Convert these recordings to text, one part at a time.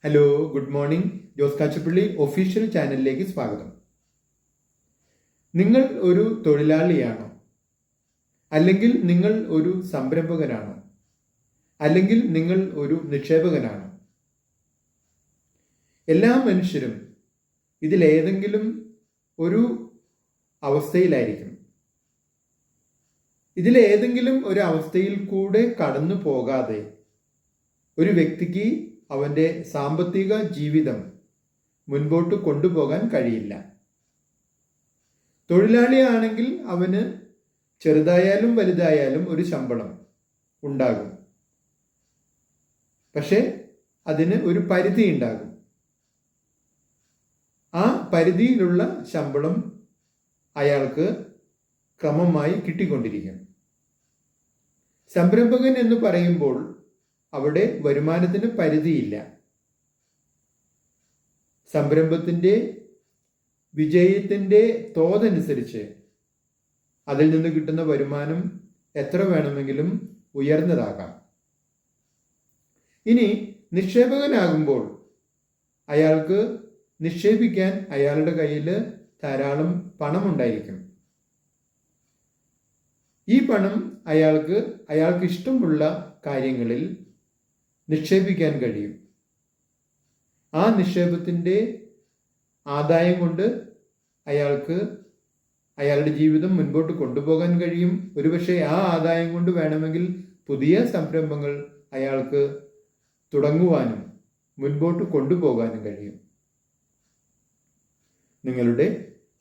Hello, good morning. Jose Kachappilly official ചാനലിലേക്ക് സ്വാഗതം. നിങ്ങൾ ഒരു തൊഴിലാളിയാണോ? അല്ലെങ്കിൽ നിങ്ങൾ ഒരു സംരംഭകനാണോ? അല്ലെങ്കിൽ നിങ്ങൾ ഒരു നിക്ഷേപകനാണോ? എല്ലാ മനുഷ്യരും ഇതിലേതെങ്കിലും ഒരു അവസ്ഥയിലായിരിക്കും. ഇതിലേതെങ്കിലും ഒരു അവസ്ഥയിൽ കൂടെ കടന്നു പോകാതെ ഒരു വ്യക്തിക്ക് അവൻ്റെ സാമ്പത്തിക ജീവിതം മുൻപോട്ട് കൊണ്ടുപോകാൻ കഴിയില്ല. തൊഴിലാളിയാണെങ്കിൽ അവന് ചെറുതായാലും വലുതായാലും ഒരു ശമ്പളം ഉണ്ടാകും. പക്ഷെ അതിന് ഒരു പരിധി ഉണ്ടാകും. ആ പരിധിയിലുള്ള ശമ്പളം അയാൾക്ക് ക്രമമായി കിട്ടിക്കൊണ്ടിരിക്കും. സംരംഭകൻ എന്ന് പറയുമ്പോൾ അവിടെ വരുമാനത്തിന് പരിധിയില്ല. സംരംഭത്തിൻ്റെ വിജയത്തിൻ്റെ തോതനുസരിച്ച് അതിൽ നിന്ന് കിട്ടുന്ന വരുമാനം എത്ര വേണമെങ്കിലും ഉയർന്നതാകാം. ഇനി നിക്ഷേപകനാകുമ്പോൾ അയാൾക്ക് നിക്ഷേപിക്കാൻ അയാളുടെ കയ്യിൽ ധാരാളം പണമുണ്ടായിരിക്കും. ഈ പണം അയാൾക്ക് ഇഷ്ടമുള്ള കാര്യങ്ങളിൽ നിക്ഷേപിക്കാൻ കഴിയും. ആ നിക്ഷേപത്തിൻ്റെ ആദായം കൊണ്ട് അയാൾക്ക് അയാളുടെ ജീവിതം മുൻപോട്ട് കൊണ്ടുപോകാൻ കഴിയും. ഒരുപക്ഷെ ആ ആദായം കൊണ്ട് വേണമെങ്കിൽ പുതിയ സംരംഭങ്ങൾ അയാൾക്ക് തുടങ്ങുവാനും മുൻപോട്ട് കൊണ്ടുപോകാനും കഴിയും. നിങ്ങളുടെ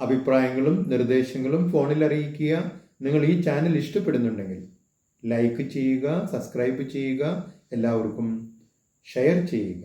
അഭിപ്രായങ്ങളും നിർദ്ദേശങ്ങളും ഫോണിൽ അറിയിക്കുക. നിങ്ങൾ ഈ ചാനൽ ഇഷ്ടപ്പെടുന്നുണ്ടെങ്കിൽ ലൈക്ക് ചെയ്യുക, സബ്സ്ക്രൈബ് ചെയ്യുക, എല്ലാവർക്കും ഷെയർ ചെയ്യുക.